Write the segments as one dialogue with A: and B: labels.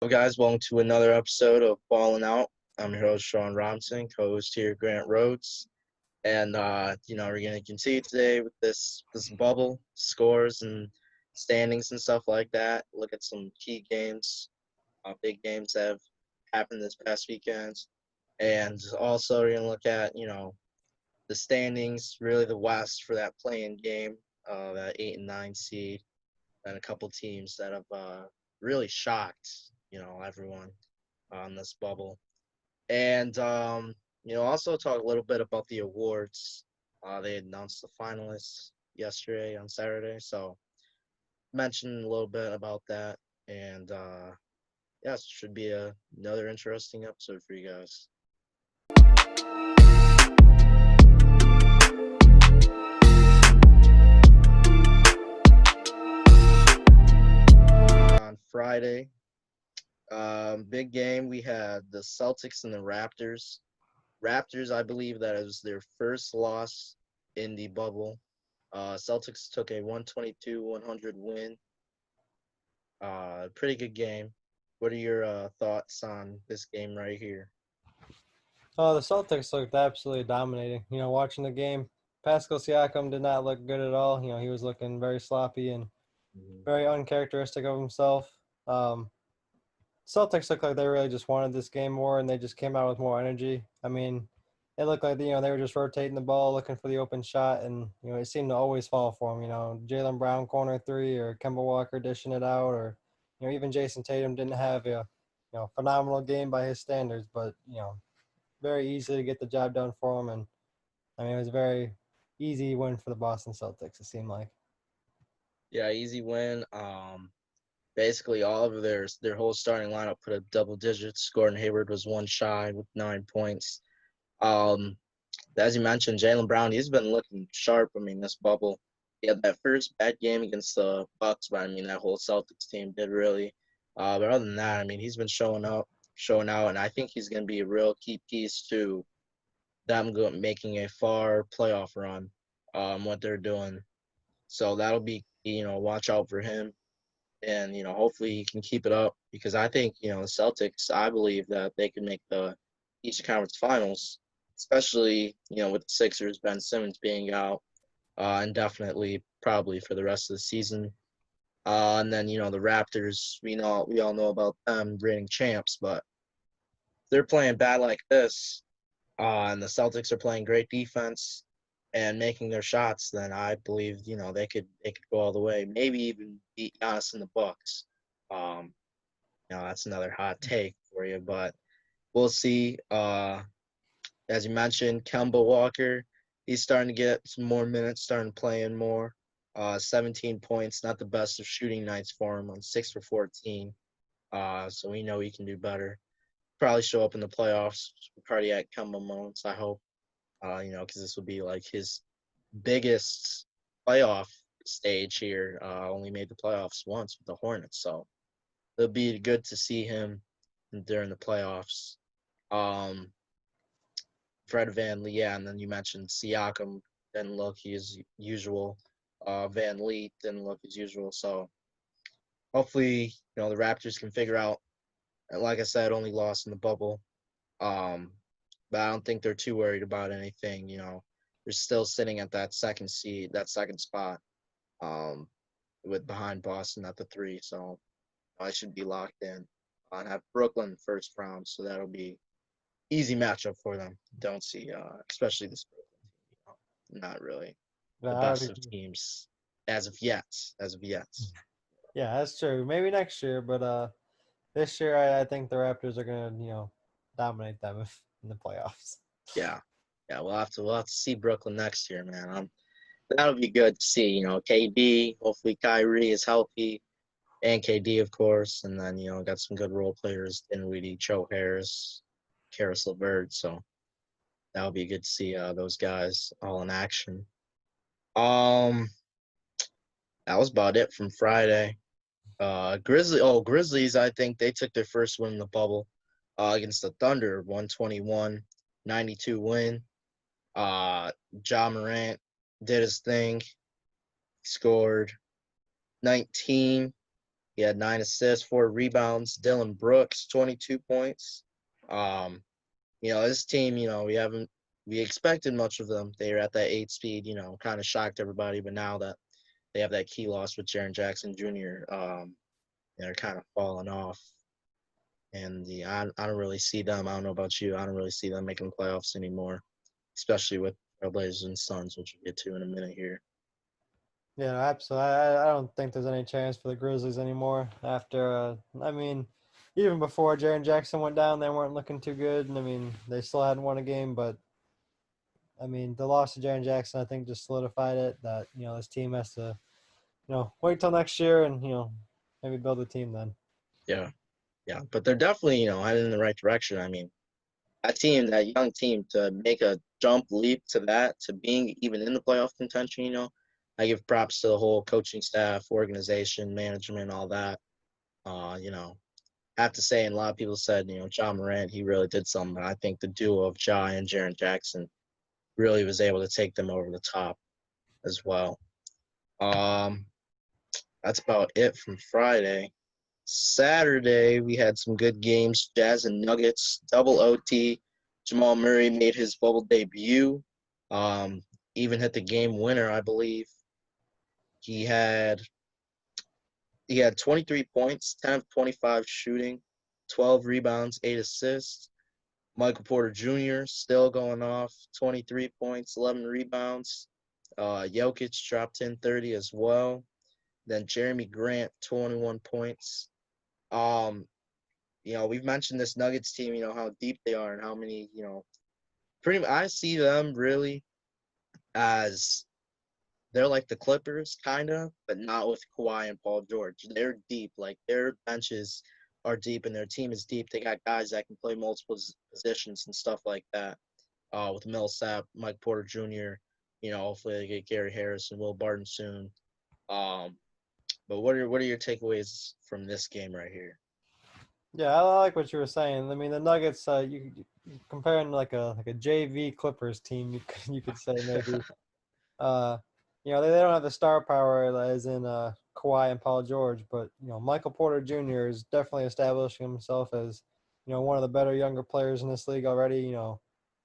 A: Guys? Welcome to another episode of Ballin' Out. I'm your host, Sean Robinson, co-host here, Grant Rhodes. And, we're going to continue today with this bubble, scores and standings and stuff like that. Look at some key games, big games that have happened this past weekend. And also we're going to look at, the standings, really the West for that playing game, that 8 and 9 seed, and a couple teams that have really shocked, everyone on this bubble. And, also talk a little bit about the awards. They announced the finalists yesterday on Saturday. So mention a little bit about that. And, it should be another interesting episode for you guys. On Friday, big game. We had the Celtics and the Raptors. Raptors, I believe that is their first loss in the bubble. Celtics took a 122-100 win. Pretty good game. What are your thoughts on this game right here?
B: The Celtics looked absolutely dominating. Watching the game, Pascal Siakam did not look good at all. He was looking very sloppy and very uncharacteristic of himself. Celtics looked like they really just wanted this game more, and they just came out with more energy. I mean, it looked like they were just rotating the ball, looking for the open shot, and it seemed to always fall for them. Jaylen Brown corner three, or Kemba Walker dishing it out, or even Jason Tatum didn't have a phenomenal game by his standards, but very easy to get the job done for them, and I mean it was a very easy win for the Boston Celtics. It seemed like.
A: Yeah, easy win. Basically all of their whole starting lineup put up double digits. Gordon Hayward was one shy with 9 points. As you mentioned, Jaylen Brown, he's been looking sharp. I mean, this bubble, he had that first bad game against the Bucks, but I mean that whole Celtics team did really. But other than that, I mean, he's been showing out, and I think he's going to be a real key piece to them making a far playoff run. What they're doing, so that'll be watch out for him, and hopefully he can keep it up because I think the Celtics, I believe that they can make the Eastern Conference Finals, especially with the Sixers, Ben Simmons being out indefinitely, probably for the rest of the season. And then the Raptors, we all know about them reigning champs, but they're playing bad like this, and the Celtics are playing great defense and making their shots, then I believe they could go all the way, maybe even beat Giannis in the Bucks. Um, that's another hot take for you, but we'll see. As you mentioned, Kemba Walker, he's starting to get some more minutes, starting playing more. 17 points, not the best of shooting nights for him on 6 for 14. So we know he can do better. Probably show up in the playoffs, cardiac Kemba moments, I hope. Because this will be like his biggest playoff stage here. Only made the playoffs once with the Hornets, so it'll be good to see him during the playoffs. Um, Fred VanVleet, yeah, and then you mentioned Siakam didn't look his usual. VanVleet didn't look as usual, so hopefully the Raptors can figure out. And like I said, only lost in the bubble. Um, but I don't think they're too worried about anything. They're still sitting at that second seed, that second spot, with behind Boston at the 3. So I should be locked in. And have Brooklyn first round, so that'll be easy matchup for them. Don't see, especially this Brooklyn team. Not really
B: Yeah,
A: the
B: I would
A: best of
B: agree.
A: teams as of yet. As of yet.
B: Yeah, that's true. Maybe next year, but this year I think the Raptors are gonna dominate them in the playoffs.
A: Yeah, yeah. We'll have to see Brooklyn next year, man. That'll be good to see. KD. Hopefully Kyrie is healthy, and KD, of course, and then got some good role players: Dinwiddie, Joe Harris, Karis LeVert. So that'll be good to see those guys all in action. Um, that was about it from Friday. Grizzlies. I think they took their first win in the bubble against the Thunder, 121-92 win. Ja Morant did his thing. He scored 19. He had 9 assists, 4 rebounds. Dylan Brooks, 22 points. Um, this team, we expected much of them. They were at that 8 speed, kind of shocked everybody. But now that they have that key loss with Jaren Jackson Jr., they're kind of falling off. And I don't really see them. I don't know about you. I don't really see them making the playoffs anymore, especially with Trailblazers and Suns, which we'll get to in a minute here.
B: Yeah, no, absolutely. I don't think there's any chance for the Grizzlies anymore. After, even before Jaren Jackson went down, they weren't looking too good. And I mean, they still hadn't won a game, but I mean, the loss of Jaren Jackson, I think, just solidified it that this team has to wait till next year and maybe build a team then.
A: Yeah, yeah, but they're definitely heading in the right direction. I mean, that young team, to make a jump leap to being even in the playoff contention, I give props to the whole coaching staff, organization, management, all that. I have to say, and a lot of people said, Ja Morant, he really did something. But I think the duo of Ja and Jaren Jackson really was able to take them over the top as well. Um, that's about it from Friday. Saturday, we had some good games. Jazz and Nuggets, double OT. Jamal Murray made his bubble debut. Um, even hit the game winner, I believe. He had 23 points, 10 of 25 shooting, 12 rebounds, 8 assists. Michael Porter Jr. still going off, 23 points, 11 rebounds. Jokic dropped in 30 as well. Then Jeremy Grant, 21 points. We've mentioned this Nuggets team, how deep they are and how many, I see them really as they're like the Clippers, kind of, but not with Kawhi and Paul George. They're deep. Like, their benches are deep and their team is deep. They got guys that can play multiple positions and stuff like that. With Millsap, Mike Porter Jr., hopefully they get Gary Harris and Will Barton soon. But what are your takeaways from this game right here?
B: Yeah, I like what you were saying. I mean, the Nuggets, you comparing like a JV Clippers team, you could say maybe. Uh, they don't have the star power as in Kawhi and Paul George, but Michael Porter Jr. is definitely establishing himself as one of the better younger players in this league already.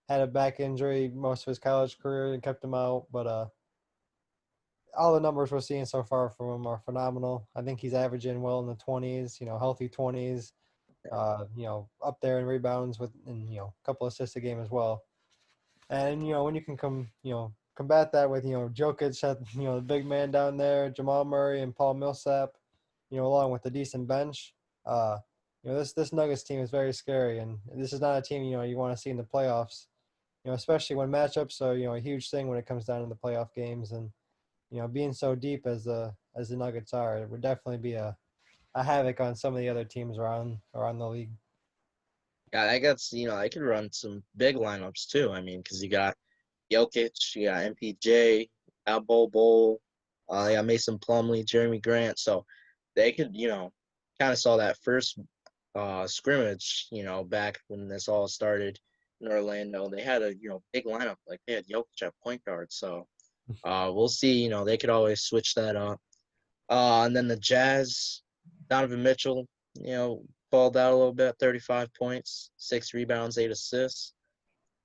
B: Had a back injury most of his college career and kept him out, but all the numbers we're seeing so far from him are phenomenal. I think he's averaging well in the 20s, healthy 20s, up there in rebounds and a couple assists a game as well. And when you can combat that with Jokic, the big man down there, Jamal Murray and Paul Millsap, along with a decent bench. This Nuggets team is very scary, and this is not a team you want to see in the playoffs. Especially when matchups are a huge thing when it comes down to the playoff games, and being so deep as the Nuggets are, it would definitely be a havoc on some of the other teams around the league.
A: Yeah, I guess, I could run some big lineups too. I mean, because you got Jokic, you got MPJ, Al Bol, you got Mason Plumlee, Jeremy Grant. So they could, kind of saw that first scrimmage, back when this all started in Orlando. They had a, big lineup. Like, they had Jokic at point guard. So we'll see. They could always switch that up. And then the Jazz, Donovan Mitchell, balled out a little bit, 35 points, 6 rebounds, 8 assists.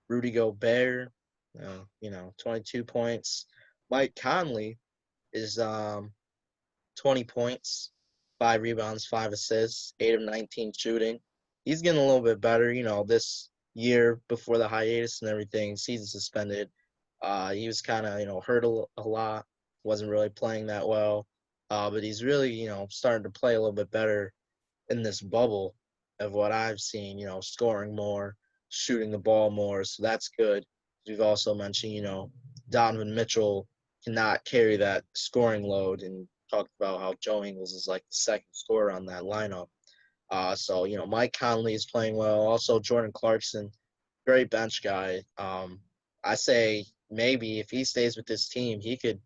A: Rudy Gobert, 22 points. Mike Conley is 20 points, 5 rebounds, 5 assists, 8 of 19 shooting. He's getting a little bit better, this year before the hiatus and everything, season suspended. He was kind of, hurt a lot, wasn't really playing that well. But he's really, starting to play a little bit better in this bubble of what I've seen, scoring more, shooting the ball more. So that's good. We've also mentioned, Donovan Mitchell cannot carry that scoring load, and talked about how Joe Ingles is like the second scorer on that lineup. So, Mike Conley is playing well. Also, Jordan Clarkson, great bench guy. I say maybe if he stays with this team, he could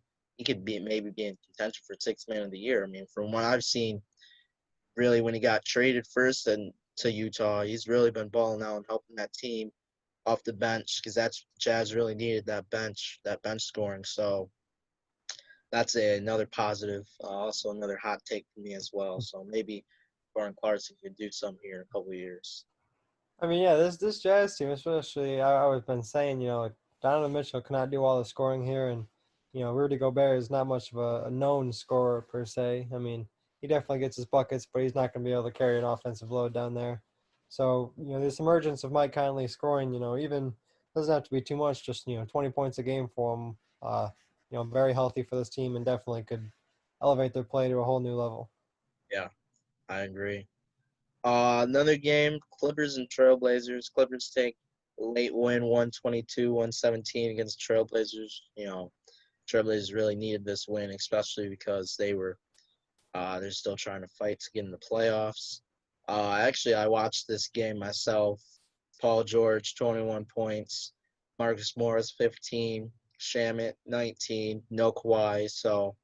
A: be in contention for sixth man of the year. I mean, from what I've seen, really when he got traded first and to Utah, he's really been balling out and helping that team off the bench, because that's Jazz really needed that bench scoring. So another positive. Also, another hot take for me as well. So maybe Warren Clarkson could do something here in a couple of years.
B: I mean, yeah, this Jazz team, especially, I was been saying, like Donovan Mitchell cannot do all the scoring here, and Rudy Gobert is not much of a known scorer per se. I mean, he definitely gets his buckets, but he's not going to be able to carry an offensive load down there. So this emergence of Mike Conley scoring, even doesn't have to be too much, just 20 points a game for him. Very healthy for this team, and definitely could elevate their play to a whole new level.
A: Yeah, I agree. Another game, Clippers and Trailblazers. Clippers take late win 122-117 against Trailblazers. Trailblazers really needed this win, especially because they're still trying to fight to get in the playoffs. Actually, I watched this game myself. Paul George, 21 points. Marcus Morris, 15. Shamit, 19. No Kawhi, so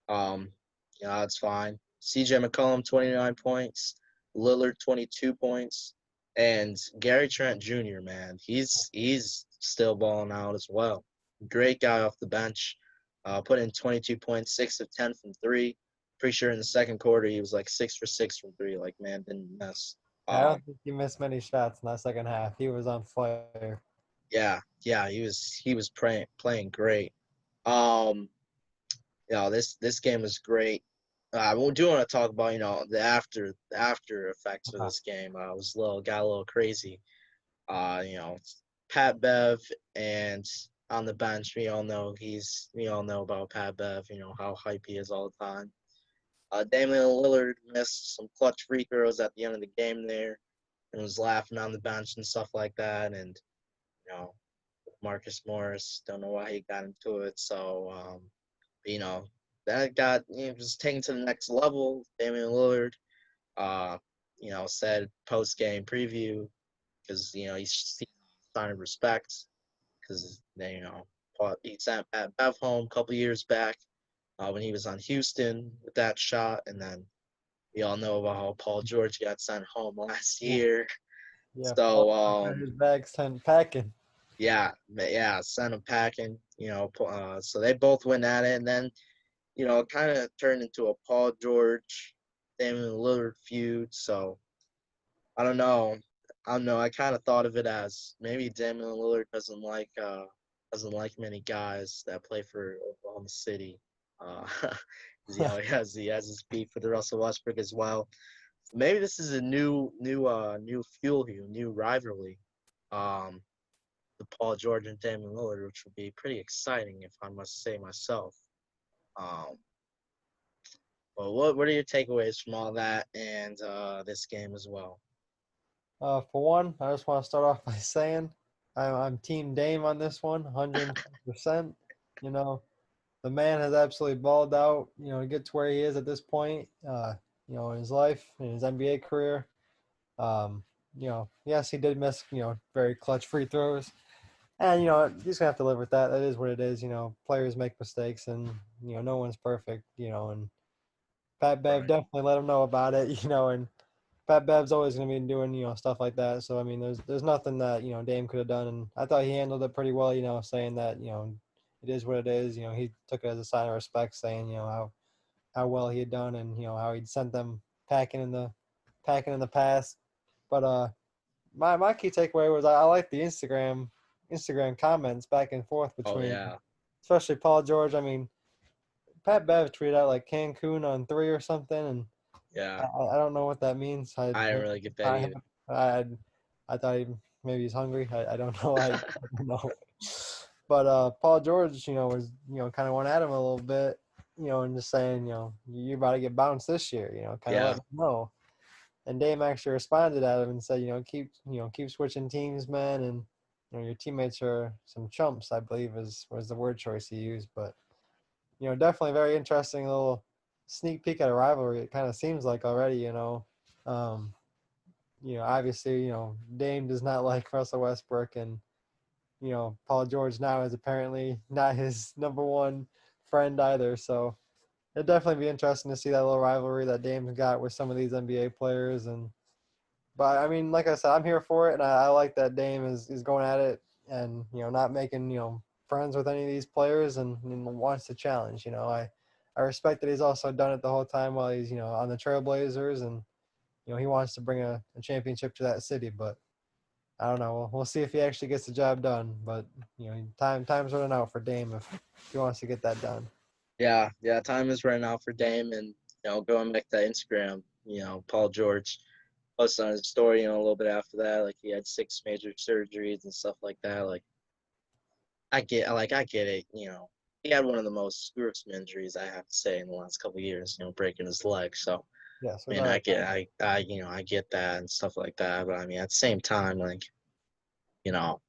A: um, it's fine. CJ McCollum, 29 points. Lillard, 22 points. And Gary Trent Jr., man, he's still balling out as well. Great guy off the bench. Put in 22 points, 6 of 10 from three. Pretty sure in the second quarter he was like 6 for 6 from three. Like, man, didn't miss.
B: I
A: Um,
B: don't think he missed many shots in that second half. He was on fire.
A: yeah, he was playing great. Um, this game was great. We do want to talk about the after effects of
B: Uh-huh.
A: this game. Got a little crazy. Pat Bev and on the bench, we all know about Pat Bev. How hype he is all the time. Damian Lillard missed some clutch free throws at the end of the game there, and was laughing on the bench and stuff like that. And you know, Marcus Morris, don't know why he got into it. So you know, that got was taken to the next level. Damian Lillard, uh, said post game preview because he's seen a sign of respect because he sent at Bev home a couple years back when he was on Houston with that shot, and then we all know about how Paul George got sent home last
B: Oof.
A: year.
B: Yeah, Paul
A: So
B: got his bag sent packing.
A: yeah, sent him packing. So they both went at it, and then it kind of turned into a Paul George, Damian Lillard feud. So I don't know. I don't know. I kind of thought of it as maybe Damian Lillard doesn't like many guys that play for Oklahoma City. Uh, he has his beef with Russell Westbrook as well. Maybe this is a new fuel here, new rivalry. Um, the Paul George and Damian Lillard, which would be pretty exciting if I must say myself. Um, Well, what are your takeaways from all that and this game as well?
B: For one, I just want to start off by saying I'm Team Dame on this one, 100%. You know, the man has absolutely balled out, to get to where he is at this point, in his life, in his NBA career. Um, yes, he did miss, very clutch free throws. And, he's going to have to live with that. That is what it is. Players make mistakes and, no one's perfect, and Pat Bev
A: Right.
B: definitely let him know about it, and Pat Bev's always going to be doing, stuff like that. So, I mean, there's nothing that, Dame could have done. And I thought he handled it pretty well, saying that, it is what it is. He took it as a sign of respect, saying, how well he had done and, how he'd sent them packing in the past. But my key takeaway was I like the Instagram comments back and forth
A: Oh
B: between,
A: yeah,
B: especially Paul George. I mean, Pat Bev tweeted out like Cancun on three or something, and
A: yeah.
B: I don't know what that means.
A: I didn't really get that
B: I
A: either.
B: I, I thought maybe he's hungry. I don't know. I don't know. But Paul George, was kind of went at him a little bit, and just saying, you're about to get bounced this year, kind of
A: Yeah,
B: letting him know. And Dame actually responded at him and said, keep switching teams, man, and your teammates are some chumps, I believe was the word choice he used. But definitely very interesting little sneak peek at a rivalry. It kind of seems like already, um, obviously, Dame does not like Russell Westbrook, and Paul George now is apparently not his number one friend either. So it'd definitely be interesting to see that little rivalry that Dame's got with some of these NBA players. And but I mean, like I said, I'm here for it, and I like that Dame is going at it and not making friends with any of these players and wants to challenge. I respect that he's also done it the whole time while he's on the Trailblazers, and he wants to bring a championship to that city. But I don't know. We'll see if he actually gets the job done. But time's running out for Dame if he wants to get that done.
A: Yeah, yeah. Time is running out for Dame, and going back to Instagram, Paul George posted on his story, a little bit after that, like he had 6 major surgeries and stuff like that. Like I get it. He had one of the most gruesome injuries I have to say in the last couple of years. Breaking his leg. So
B: Yes,
A: I mean,
B: without a doubt.
A: I get that and stuff like that. But I mean, at the same time, like you know,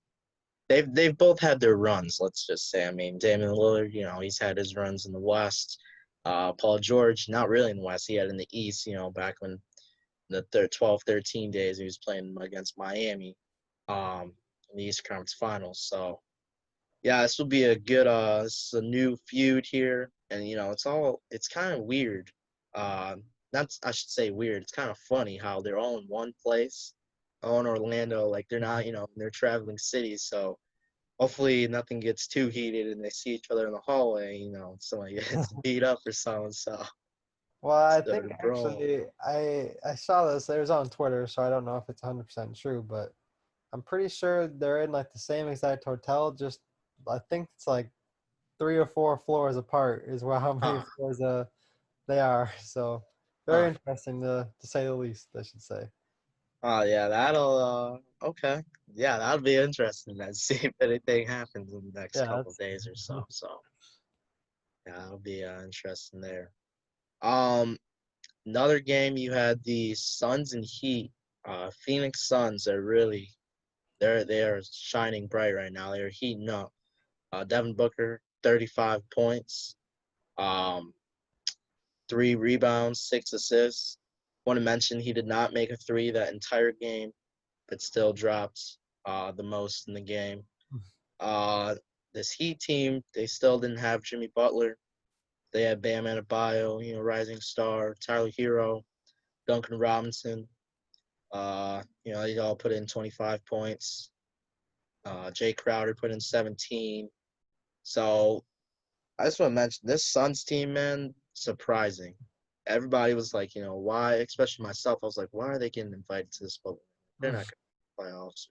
A: they've both had their runs. Let's just say. I mean, Damian Lillard, he's had his runs in the West. Paul George, not really in the West. He had in the East. Back when the 12-13 days he was playing against Miami, in the East Conference Finals. So yeah, this will be a good this is a new feud here, and it's kind of weird. Not I should say weird. It's kind of funny how they're all in one place, all in Orlando. Like they're not, they're traveling cities. So hopefully nothing gets too heated and they see each other in the hallway. Somebody gets beat up or something. So
B: Well, I
A: start
B: think
A: a brawl.
B: actually I saw this. It was on Twitter, so I don't know if it's 100% true, but I'm pretty sure they're in like the same exact hotel. Just I think it's like 3 or 4 floors apart is where how many
A: Huh.
B: floors they are. So very
A: Huh.
B: interesting to say the least, I should say.
A: Oh yeah, that'll okay. Yeah, that'll be interesting to see if anything happens in the next
B: Yeah,
A: couple of
B: that's
A: days or so. So yeah, that'll be interesting there. Um, Another game you had the Suns and Heat. Phoenix Suns are really they are shining bright right now. They're heating up. Devin Booker, 35 points, um, 3 rebounds, 6 assists. Want to mention he did not make a three that entire game, but still dropped the most in the game. Uh, this Heat team, they still didn't have Jimmy Butler. They had Bam Adebayo, rising star, Tyler Hero, Duncan Robinson. They all put in 25 points. Jay Crowder put in 17. So I just want to mention this Suns team, man, surprising. Everybody was like, why, especially myself, I was like, why are they getting invited to this bubble? They're not going to playoffs.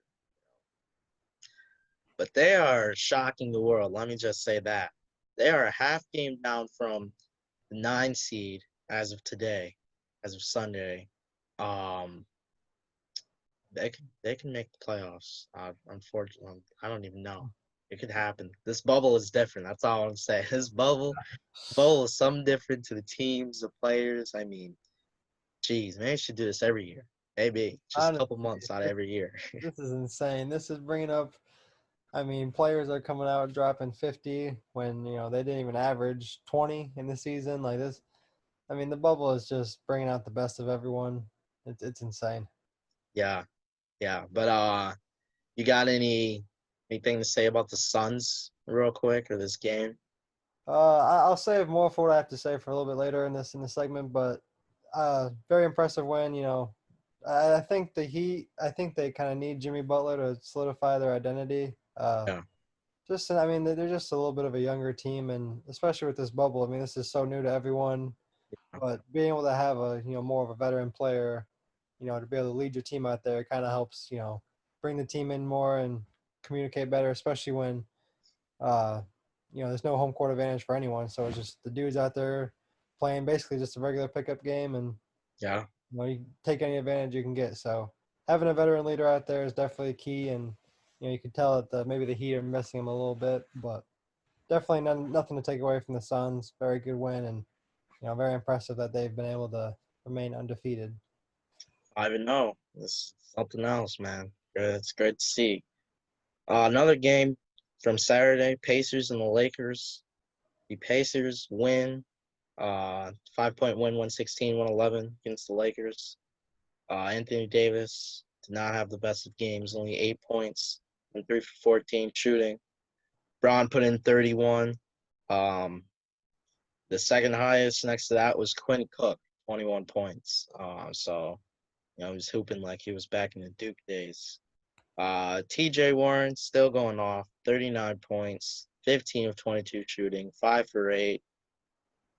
A: But they are shocking the world. Let me just say that. They are a half game down from the 9 seed as of today, as of Sunday. Um, they can make the playoffs. Unfortunately, I don't even know. It could happen. This bubble is different. That's all I'm saying. This bubble is something different to the teams, the players. I mean, geez, man, they should do this every year. Maybe just a couple
B: honestly,
A: months out of every year.
B: this is insane. This is bringing up. I mean, players are coming out dropping 50 when they didn't even average 20 in the season. Like this, I mean, the bubble is just bringing out the best of everyone. It's insane.
A: Yeah, yeah. But you got anything to say about the Suns real quick or this game?
B: I'll save more for what I have to say for a little bit later in the segment, but very impressive win. I think the Heat. I think they kind of need Jimmy Butler to solidify their identity.
A: Yeah,
B: I mean, they're just a little bit of a younger team, and especially with this bubble. I mean, this is so new to everyone. But being able to have a more of a veteran player, to be able to lead your team out there, kind of helps bring the team in more and communicate better, especially when uh, there's no home court advantage for anyone. So it's just the dudes out there playing basically just a regular pickup game, and
A: yeah.
B: you take any advantage you can get. So having a veteran leader out there is definitely key, and you can tell that maybe the Heat are missing him a little bit, but definitely nothing to take away from the Suns. Very good win, and very impressive that they've been able to remain undefeated.
A: I even know. It's something else, man. It's great to see. Another game from Saturday, Pacers and the Lakers. The Pacers win, 5-point win, 116-111 against the Lakers. Anthony Davis did not have the best of games, only 8 points and 3 for 14 shooting. Braun put in 31. Um, the second highest next to that was Quinn Cook, 21 points. He was hooping like he was back in the Duke days. TJ Warren still going off, 39 points, 15 of 22 shooting, 5 for 8.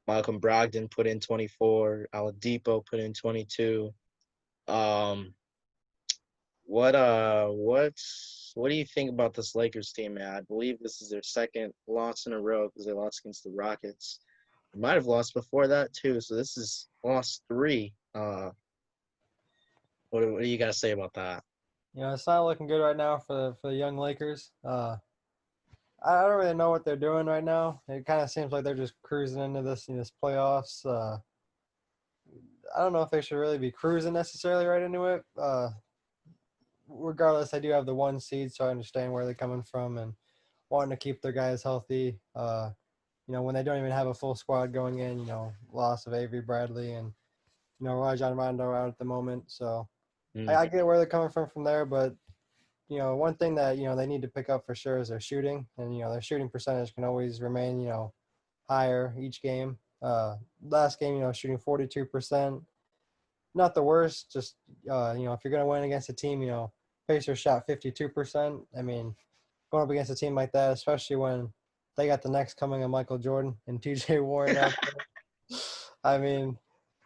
A: Malcolm Brogdon put in 24. Oladipo put in 22. Um, what do you think about this Lakers team, man? I believe this is their second loss in a row because they lost against the Rockets. They might have lost before that too, so this is loss three. What do you got to say about that?
B: It's not looking good right now for the young Lakers. I don't really know what they're doing right now. It kind of seems like they're just cruising into this playoffs. I don't know if they should really be cruising necessarily right into it. Regardless, I do have the one seed, so I understand where they're coming from and wanting to keep their guys healthy. When they don't even have a full squad going in, loss of Avery Bradley and Rajon Rondo out at the moment. So
A: Mm,
B: I get where they're coming from there, but one thing that they need to pick up for sure is their shooting, and their shooting percentage can always remain higher each game. Last game, shooting 42%, not the worst. Just if you're gonna win against a team, Pacers shot 52%. I mean, going up against a team like that, especially when they got the next coming of Michael Jordan and TJ Warren out there. I mean,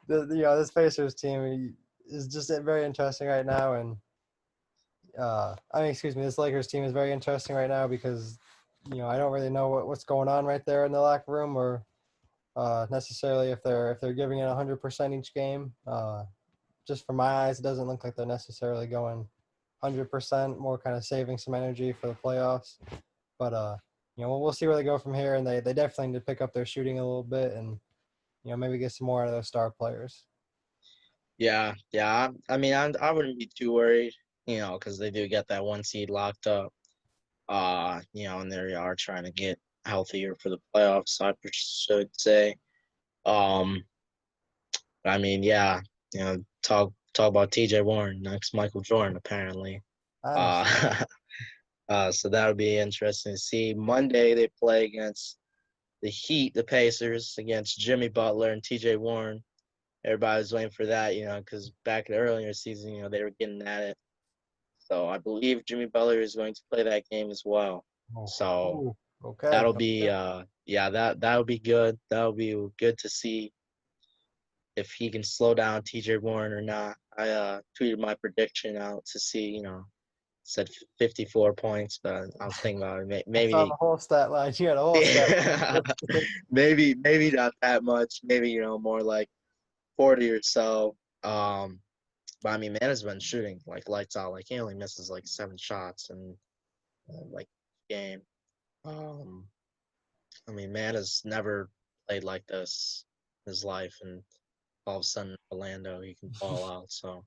B: this Pacers team is just very interesting right now, and excuse me, this Lakers team is very interesting right now because I don't really know what's going on right there in the locker room or necessarily if they're giving it 100% each game. Just from my eyes, it doesn't look like they're necessarily going 100%, more kind of saving some energy for the playoffs. But we'll see where they go from here, and they definitely need to pick up their shooting a little bit and maybe get some more out of those star players.
A: yeah, yeah. I mean, I wouldn't be too worried, because they do get that one seed locked up. And they are trying to get healthier for the playoffs, I should say. Um, I mean, yeah, talk about TJ Warren, next Michael Jordan, apparently.
B: I understand.
A: Uh, so that would be interesting to see. Monday they play against the Heat, the Pacers, against Jimmy Butler and TJ Warren. Everybody was waiting for that, because back in the earlier season, they were getting at it. So I believe Jimmy Butler is going to play that game as well.
B: Oh,
A: So
B: ooh, okay.
A: that'll be yeah, that'll be good. That'll be good to see if he can slow down TJ Warren or not. I tweeted my prediction out to see, said 54 points, but I was thinking about it.
B: I saw the
A: Maybe
B: whole stat line. You had a whole stat
A: yeah,
B: line.
A: maybe not that much. Maybe more like 40 or so. But I mean, man has been shooting like lights out. Like he only misses like 7 shots in like game. Um, I mean, man has never played like this in his life, and all of a sudden, Orlando, he can ball out. So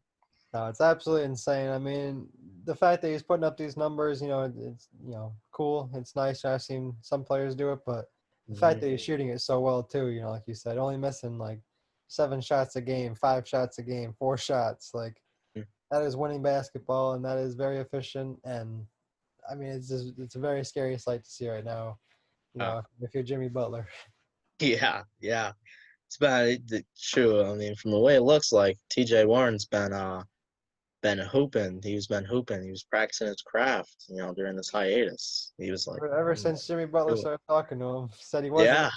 B: No, it's absolutely insane. I mean, the fact that he's putting up these numbers, it's cool. It's nice. I've seen some players do it, but the fact
A: mhm,
B: that he's shooting it so well too, like you said, only missing like 7 shots a game, 5 shots a game, 4 shots, like
A: mm,
B: that is winning basketball, and that is very efficient. And I mean, it's a very scary sight to see right now.
A: uh,
B: If you're Jimmy Butler.
A: yeah. It's true. I mean, from the way it looks like, TJ Warren's been hooping. He's been hooping. He was practicing his craft, during this hiatus. He was like,
B: Ever since Jimmy Butler
A: do it.
B: started talking to him, said he wasn't
A: Yeah,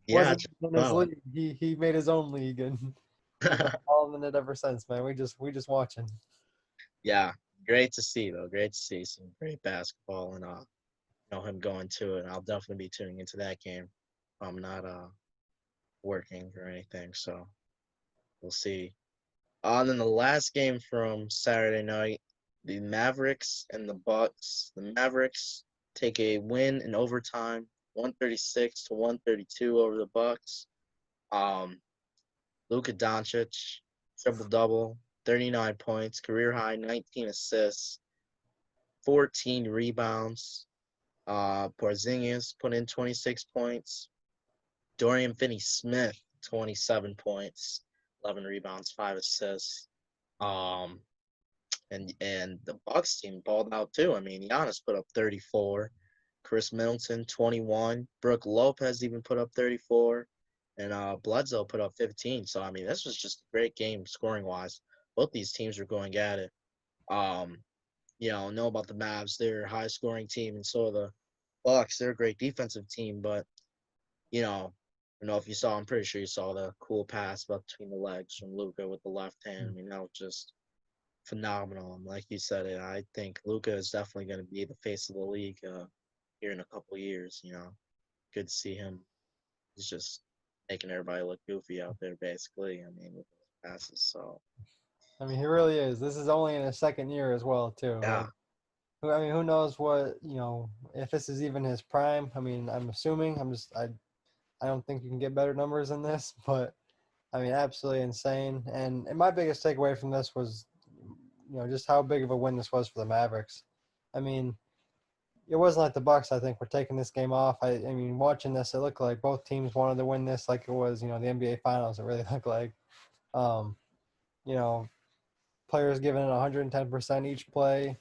A: yeah.
B: wasn't in his
A: Wow.
B: league. He made his own league, and we've been following it ever since, man. We just watching.
A: Yeah, great to see though. Great to see some great basketball, and him going to it. I'll definitely be tuning into that game. I'm not working or anything, so we'll see. And then the last game from Saturday night, the Mavericks and the Bucks. The Mavericks take a win in overtime, 136 to 132 over the Bucks. Um, Luka Doncic, triple double, 39 points, career high, 19 assists, 14 rebounds. Porzingis put in 26 points. Dorian Finney-Smith, 27 points, 11 rebounds, 5 assists. Um, and the Bucks team balled out too. I mean, Giannis put up 34, Chris Middleton 21, Brooke Lopez even put up 34, and Bledsoe put up 15. So I mean, this was just a great game scoring wise. Both these teams were going at it. Um, know about the Mavs, they're a high scoring team, and so are the Bucks. They're a great defensive team, but you know, If you saw, I'm pretty sure you saw the cool pass between the legs from Luka with the left hand. I mean, that was just phenomenal. And like you said, I think Luka is definitely going to be the face of the league here in a couple of years. Good to see him. He's just making everybody look goofy out there, basically. I mean, with those passes. So
B: I mean, he really is. This is only in his second year as well, too.
A: yeah,
B: Like, I mean, who knows what, if this is even his prime. I mean, I'm assuming. I don't think you can get better numbers than this, but I mean, absolutely insane. And my biggest takeaway from this was, just how big of a win this was for the Mavericks. I mean, it wasn't like the Bucks. I think were taking this game off. I mean, watching this, it looked like both teams wanted to win this, like it was, the NBA Finals. It really looked like, um, you know, players giving it 110% each play.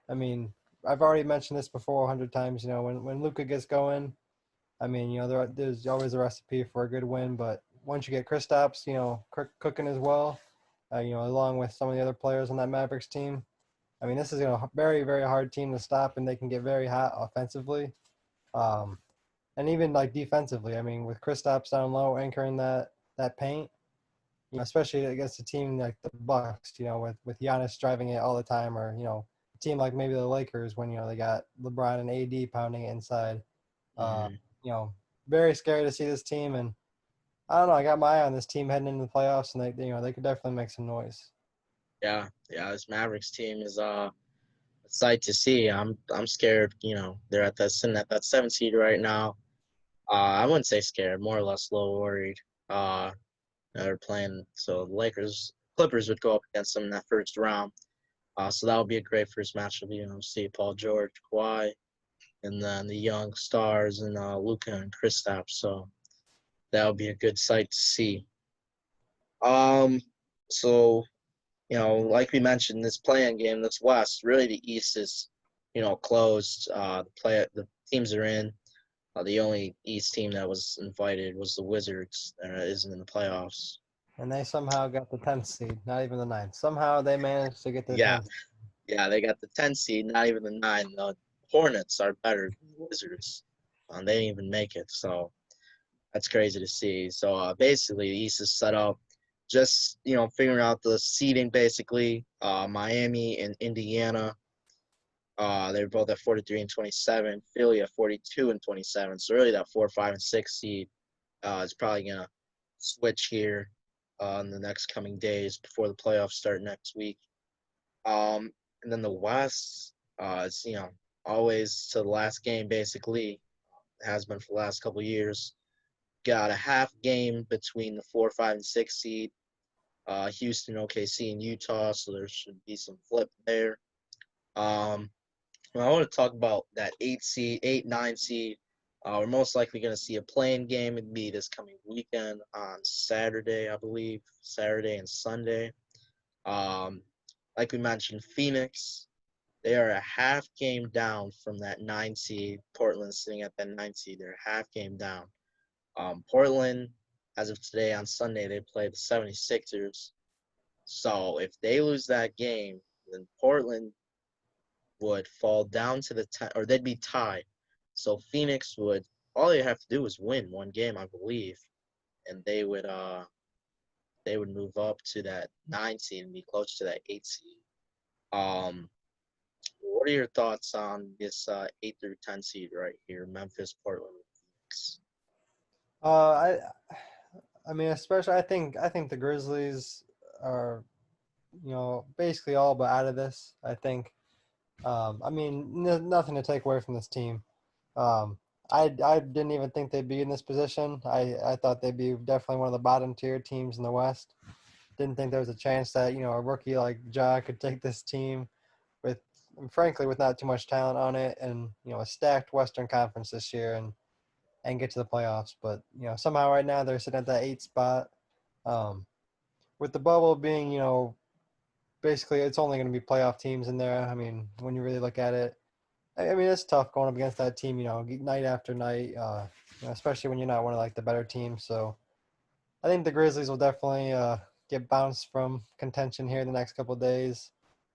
B: I mean, I've already mentioned this before 100 times. When Luka gets going, I mean, there's always a recipe for a good win. But once you get Kristaps, cooking as well, along with some of the other players on that Mavericks team. I mean, this is a very, very hard team to stop, and they can get very hot offensively, um, and even like defensively. I mean, with Kristaps down low, anchoring that paint, especially against a team like the Bucks, with Giannis driving it all the time, or a team like maybe the Lakers when they got LeBron and AD pounding it inside. Uh,
A: hmm
B: you know, very scary to see this team, and I don't know. I got my eye on this team heading into the playoffs, and they could definitely make some noise.
A: yeah. This Mavericks team is a sight to see. I'm scared. They're sitting at that 7 seed right now. I wouldn't say scared, more or less a little worried. Uh, they're playing, so the Clippers would go up against them in that first round. So that would be a great first matchup. See Paul George, Kawhi, and then the young stars and Luka and Kristaps. So that would be a good sight to see. Um, so like we mentioned, this playing game, this West, really the East is, closed. The teams are in. The only East team that was invited was the Wizards, that isn't in the playoffs.
B: And they somehow got the 10th seed, not even the ninth. Somehow they managed to get to the
A: Yeah,
B: 10th.
A: yeah, they got the 10 seed, not even the 9. The Hornets are better than the Wizards. They didn't even make it, so that's crazy to see. So basically, the East is set up. Just figuring out the seeding. Basically, Miami and Indiana. They're both at 43 and 27. Philly at 42 and 27. So really, that 4, 5, and 6 seed is probably gonna switch here in the next coming days before the playoffs start next week. And then the West, is always to the last game basically. Has been for the last couple of years. Got a half game between the 4, 5, and 6 seed. Houston, OKC, and Utah. So there should be some flip there. Um, I want to talk about that 8 seed, 8, 9 seed. We're most likely going to see a playing game. It'd be this coming weekend on Saturday, I believe, Saturday and Sunday. Um, like we mentioned, Phoenix, they are a half game down from that 9 seed. Portland sitting at that 9 seed. They're a half game down. Portland, as of today on Sunday, they play the 76ers. So if they lose that game, then Portland would fall down to the 10, or they'd be tied. So Phoenix would, all they have to do is win one game, I believe, and they would move up to that 9 seed and be close to that 8 seed. Um, what are your thoughts on this 8 through 10 seed right here, Memphis, Portland, Phoenix?
B: Uh, I I mean, especially I think the Grizzlies are basically all but out of this. I think. I mean, nothing to take away from this team. Um, I didn't even think they'd be in this position. I thought they'd be definitely one of the bottom tier teams in the West. Didn't think there was a chance that a rookie like Ja could take this team with, frankly, with not too much talent on it, and a stacked Western Conference this year, and get to the playoffs. But somehow right now they're sitting at that 8 spot. Um, with the bubble being basically it's only going to be playoff teams in there. I mean, when you really look at it, I mean it's tough going up against that team. Night after night. Especially when you're not one of like the better teams. So I think the Grizzlies will definitely get bounced from contention here in the next couple of days.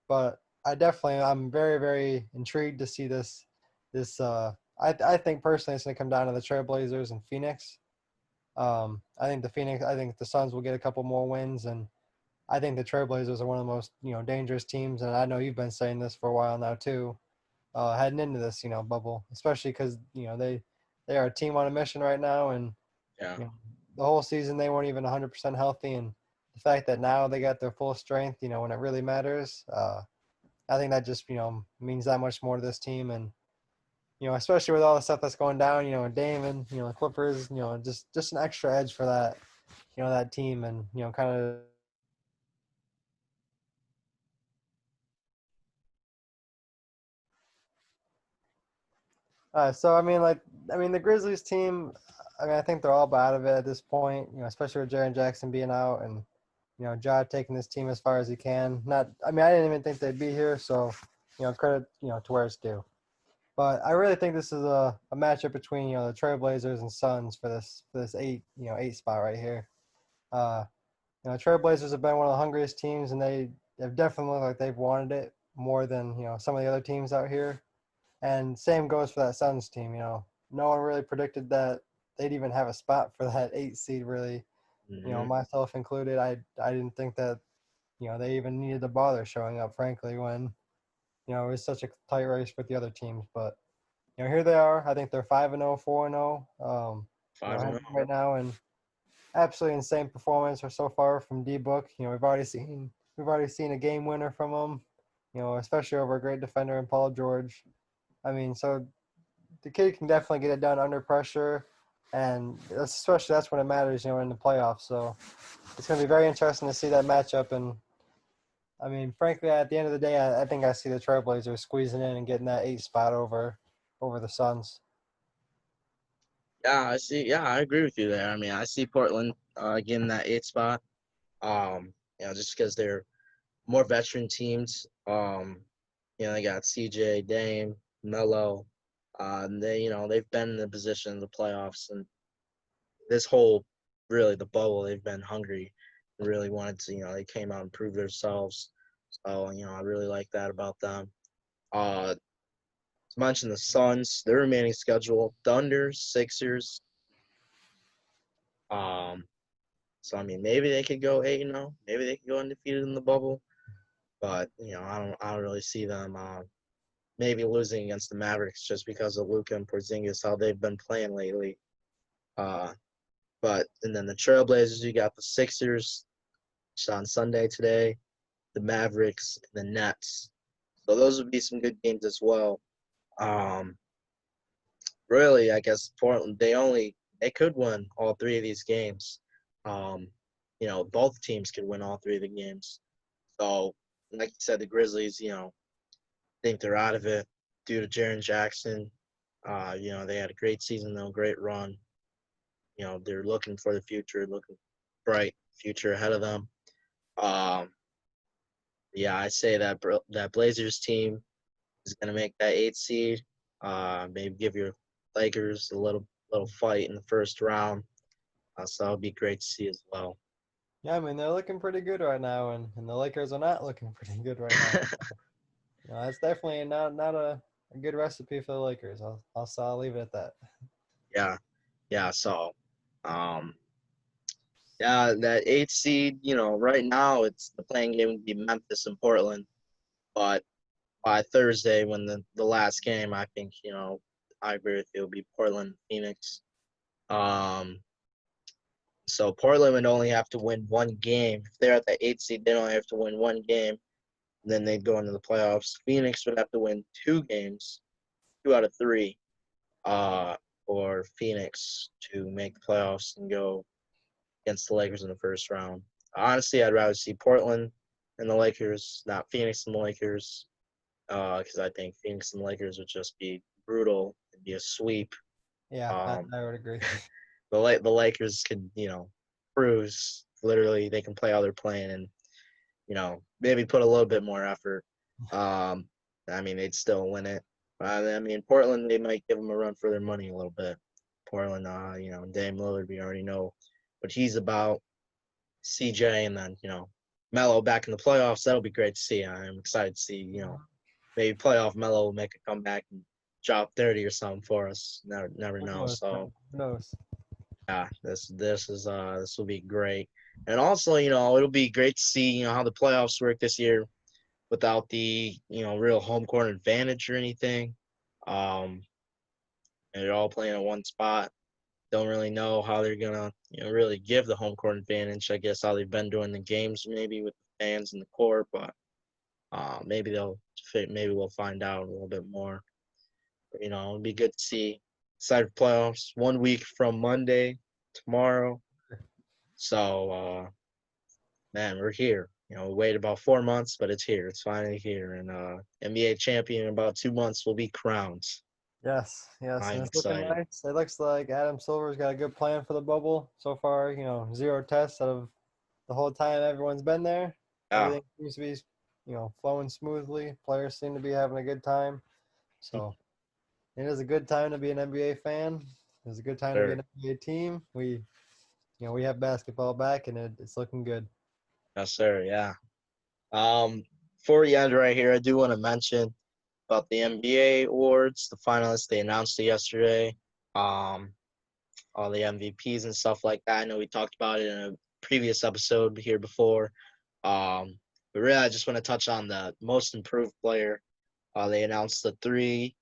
B: But I'm very, very intrigued to see this. I think personally it's going to come down to the Trailblazers and Phoenix. I think the Suns will get a couple more wins, and I think the Trailblazers are one of the most dangerous teams. And I know you've been saying this for a while now too, heading into this bubble, especially because they are a team on a mission right now, and
A: Yeah.
B: the whole season they weren't even 100% healthy, and the fact that now they got their full strength, when it really matters, I think that just means that much more to this team, and especially with all the stuff that's going down, Dame and the Clippers, just an extra edge for that, that team, and kind of. So the Grizzlies team. I think they're all out of it at this point. Especially with Jaren Jackson being out and Ja taking this team as far as he can. Not, I didn't even think they'd be here. So, credit to where it's due. But I really think this is a matchup between the Trailblazers and Suns for this eight spot right here. Uh, Trailblazers have been one of the hungriest teams, and they have definitely looked like they've wanted it more than some of the other teams out here. And same goes for that Suns team. No one really predicted that they'd even have a spot for that 8 seed. Really,
A: Hmm.
B: myself included. I didn't think that they even needed to bother showing up. Frankly, when it was such a tight race with the other teams. But here they are. I think they're 5-0, 4-0.
A: Five and zero.
B: Right now, and absolutely insane performance so far from D Book. We've already seen a game winner from him. Especially over a great defender in Paul George. So the kid can definitely get it done under pressure, and especially that's when it matters, in the playoffs. So it's going to be very interesting to see that matchup. And frankly, at the end of the day, I think I see the Trailblazers squeezing in and getting that 8 spot over the Suns.
A: Yeah, I see. Yeah, I agree with you there. I see Portland getting that 8 spot. Just because they're more veteran teams. They got CJ, Dame, Melo. They've been in the position of the playoffs, and this whole really the bubble, they've been hungry and really wanted to. They came out and proved themselves. So I really like that about them. To mention the Suns, their remaining schedule: Thunder, Sixers. Um, so maybe they could go 8-0. Maybe they could go undefeated in the bubble. But I don't really see them maybe losing against the Mavericks just because of Luka and Porzingis, how they've been playing lately. Uh, and then the Trailblazers, you got the Sixers on Sunday today, the Mavericks, and the Nets. So those would be some good games as well. Um, really, I guess Portland, they could win all three of these games. Um, both teams could win all three of the games. So, like you said, the Grizzlies, think they're out of it due to Jaren Jackson. They had a great season though, great run. They're looking for the future, looking bright future ahead of them. Um, yeah, I say that Blazers team is going to make that 8 seed. Maybe give your Lakers a little fight in the first round. So that would be great to see as well.
B: Yeah, they're looking pretty good right now, and the Lakers are not looking pretty good right now. That's definitely not a good recipe for the Lakers. I'll leave it at that.
A: Yeah, yeah. So, um, yeah, that 8 seed. Right now it's the playing game would be Memphis and Portland, but by Thursday when the last game, I think I agree with you. It'll be Portland, Phoenix. Um, so Portland would only have to win one game. If they're at the 8 seed, they only have to win one game. And then they'd go into the playoffs. Phoenix would have to win 2 games, 2 out of 3, uh, for Phoenix to make the playoffs and go against the Lakers in the first round. Honestly, I'd rather see Portland and the Lakers, not Phoenix and the Lakers, because I think Phoenix and the Lakers would just be brutal. It'd be a sweep.
B: Yeah,
A: Um,
B: I would agree.
A: the Lakers could, cruise. Literally, they can play how they're playing and, maybe put a little bit more effort. Um, they'd still win it. Portland, they might give them a run for their money a little bit. Portland, Dame Lillard, we already know what he's about. CJ, and then, Melo back in the playoffs. That'll be great to see. I'm excited to see, maybe playoff Melo will make a comeback and drop 30 or something for us. Never
B: Who
A: know.
B: knows, man?
A: So,
B: Who knows?
A: Yeah, this will be great. And also, it'll be great to see, how the playoffs work this year without the, real home court advantage or anything. Um, and they're all playing at one spot. Don't really know how they're gonna, really give the home court advantage. I guess how they've been doing the games, maybe with the fans in the court, but maybe maybe we'll find out a little bit more. But, it'll be good to see. Side of playoffs 1 week from Monday, tomorrow. So, man, we're here. We waited about 4 months, but it's here. It's finally here, and NBA champion in about 2 months will be crowned.
B: Yes, yes, and
A: I'm
B: it's looking
A: excited.
B: nice. It looks like Adam Silver's got a good plan for the bubble so far. Zero tests out of the whole time everyone's been there.
A: Yeah,
B: Everything seems to be, flowing smoothly. Players seem to be having a good time. So it is a good time to be an NBA fan. It's a good time to be
A: sure.
B: an NBA team. We have basketball back, and it's looking good.
A: Yes, sir. Yeah. Um, Before we end right here, I do want to mention about the NBA awards. The finalists they announced it yesterday. Um, all the MVPs and stuff like that. I know we talked about it in a previous episode here before. But really, I just want to touch on the most improved player. They announced the three: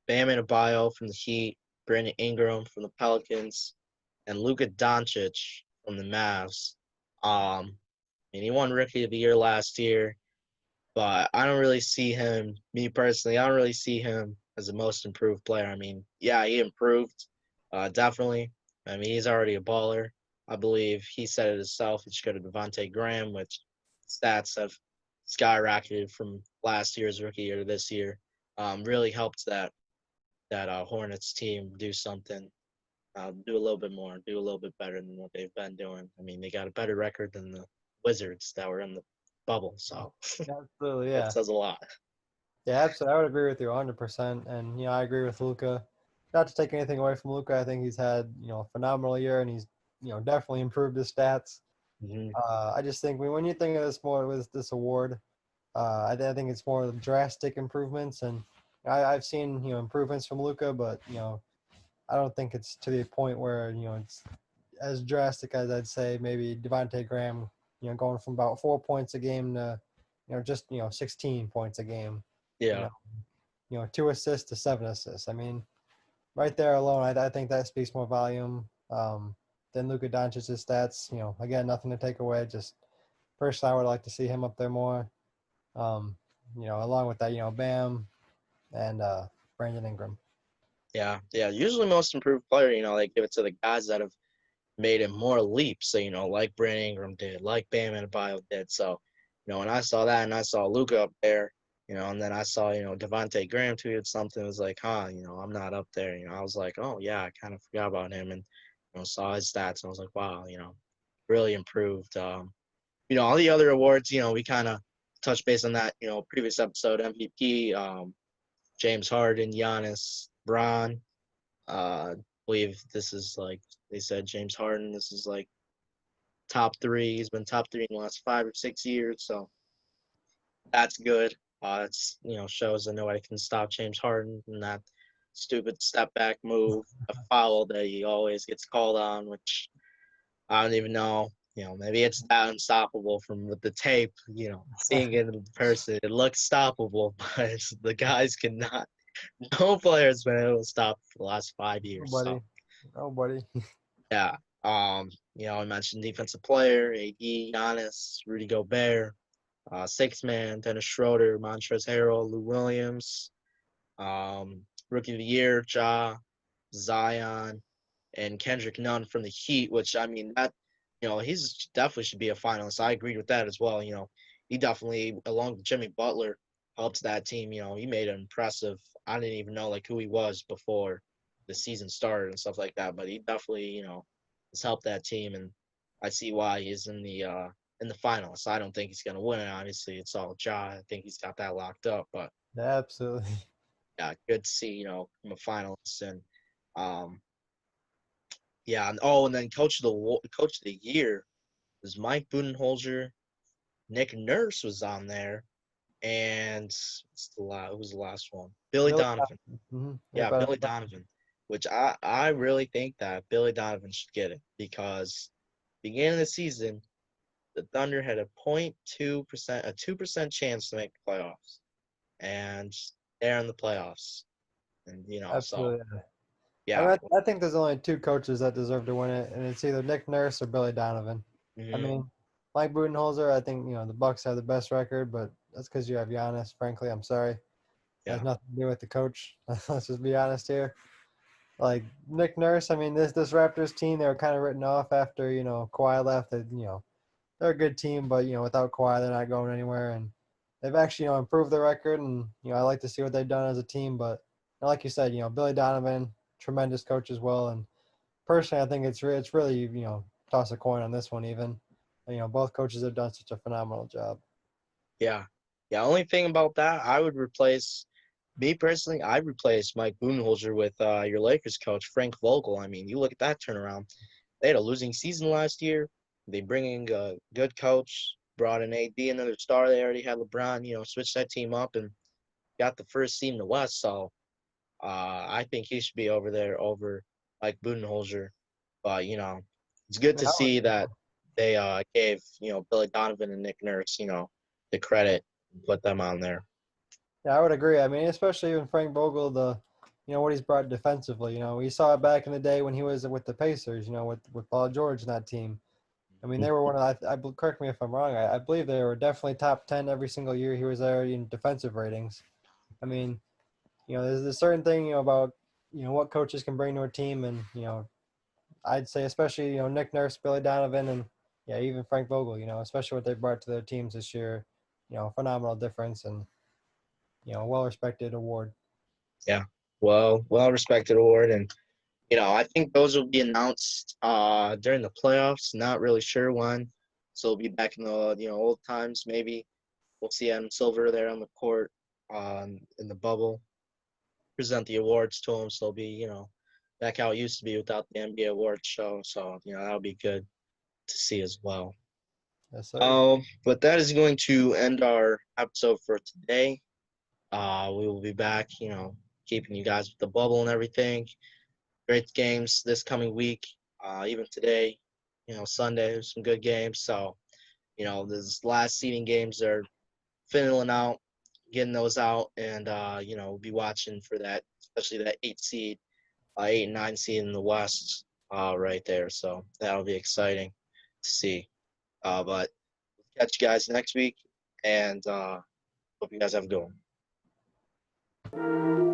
A: Bam Adebayo from the Heat, Brandon Ingram from the Pelicans, and Luka Doncic from the Mavs. And he won Rookie of the Year last year, but I don't really see him. Me personally, I don't really see him as the most improved player. I mean, yeah, he improved, definitely. I mean, he's already a baller. I believe he said it himself. He should go to Devontae Graham, which stats have skyrocketed from last year's rookie year to this year. Really helped that Hornets team do something, do a little bit more, do a little bit better than what they've been doing. I mean, they got a better record than the Wizards that were in the bubble, so
B: Absolutely,
A: that
B: yeah.
A: says a lot.
B: Yeah, absolutely. I would agree with you 100%. And, I agree with Luca. Not to take anything away from Luca, I think he's had, a phenomenal year and he's, definitely improved his stats.
A: Hmm.
B: I just think when you think of this more with this award, I think it's more drastic improvements. And I've seen, improvements from Luca, but, I don't think it's to the point where, it's as drastic as I'd say maybe Devontae Graham, going from about 4 points a game to, just, 16 points a game. You
A: Yeah,
B: know, 2 assists to 7 assists. I mean, right there alone, I think that speaks more volume than Luka Doncic's stats. Again, nothing to take away. Just personally, I would like to see him up there more. Um, along with that, Bam and Brandon Ingram.
A: yeah, yeah. Usually, most improved player, they give it to the guys that have made it more leaps. So, like Brandon Ingram did, like Bam Adebayo did. So, when I saw that and I saw Luca up there, and then I saw, Devontae Graham tweeted something, it was like, huh, I'm not up there. I was like, oh yeah, I kind of forgot about him, and saw his stats, and I was like, wow, really improved. All the other awards, we kind of touched base on that, previous episode. MVP, James Harden, Giannis, Bron. I believe this is like they said, James Harden. This is like top three. He's been top three in the last 5 or 6 years, so that's good. It's shows that nobody can stop James Harden and that stupid step back move, a foul that he always gets called on, which I don't even know. Maybe it's that unstoppable from with the tape. Seeing it in person, it looks stoppable, but the guys cannot. No player's been able to stop for the last 5 years. So
B: Nobody. Nobody.
A: yeah. I mentioned defensive player, AD, Giannis, Rudy Gobert, six man, Dennis Schroeder, Montrezl Harrell, Lou Williams, rookie of the year, Ja, Zion, and Kendrick Nunn from the Heat, which I mean that he's definitely should be a finalist. I agreed with that as well. He definitely, along with Jimmy Butler, helped that team. He made an impressive. I didn't even know like who he was before the season started and stuff like that, but he definitely has helped that team, and I see why he's in the finals. I don't think he's gonna win it. Obviously, it's all Ja. I think he's got that locked up, but
B: Absolutely.
A: yeah, good to see him a finalist and um yeah, and oh, and then coach of the year was Mike Budenholzer. Nick Nurse was on there, and who was the last one? Billy
B: Billy
A: Donovan.
B: Donovan.
A: Yeah,
B: Everybody
A: Billy
B: knows
A: Donovan. which I really think that Billy Donovan should get it because beginning of the season, the Thunder had a 0.2%, a 2% chance to make the playoffs, and they're in the playoffs, and so
B: Absolutely. I
A: yeah.
B: mean, I think there's only two coaches that deserve to win it, and it's either Nick Nurse or Billy Donovan. I
A: Hmm.
B: mean, Mike Budenholzer, I think the Bucks have the best record, but that's because you have Giannis. Frankly, I'm sorry, it has
A: Yeah.
B: nothing to do with the coach. Let's just be honest here. Like Nick Nurse, I mean, this Raptors team, they were kind of written off after Kawhi left. They're a good team, but without Kawhi, they're not going anywhere. And they've actually improved their record, and I like to see what they've done as a team. But like you said, Billy Donovan, tremendous coach as well. And personally, I think it's really toss a coin on this one even. Both coaches have done such a phenomenal job.
A: Yeah. Yeah. Only thing about that, I would replace me personally. I'd replace Mike Budenholzer with your Lakers coach Frank Vogel. I mean, you look at that turnaround. They had a losing season last year. They bring in a good coach, brought in AD, another star. They already had LeBron. Switched that team up and got the first seed in the West. So I think he should be over there over Mike Budenholzer. But it's good
B: I mean,
A: to see that they gave Billy Donovan and Nick Nurse the credit and put them on there.
B: yeah, I would agree. I mean, especially even Frank Vogel, what he's brought defensively. We saw it back in the day when he was with the Pacers. With Paul George in that team. I mean, they were one of correct me if I'm wrong. I believe they were definitely top 10 every single year he was there in defensive ratings. I mean, there's a certain thing about what coaches can bring to a team, and I'd say especially Nick Nurse, Billy Donovan, and yeah, even Frank Vogel. Especially what they brought to their teams this year. Phenomenal difference, and well respected award.
A: Yeah, well respected award, and I think those will be announced during the playoffs. Not really sure when, so it'll be back in the old times maybe. We'll see Adam Silver there on the court in the bubble, present the awards to him. So it'll be back how it used to be without the NBA awards show. So that'll be good to see as well.
B: Yes, sir.
A: But that is going to end our episode for today. We will be back, keeping you guys with the bubble and everything. Great games this coming week. Even today, Sunday, there's some good games. So, these last seeding games are fiddling out, getting those out, and we'll be watching for that, especially that 8 seed, 8 and 9 seed in the West, right there. So that'll be exciting to see. But catch you guys next week, and hope you guys have a good one.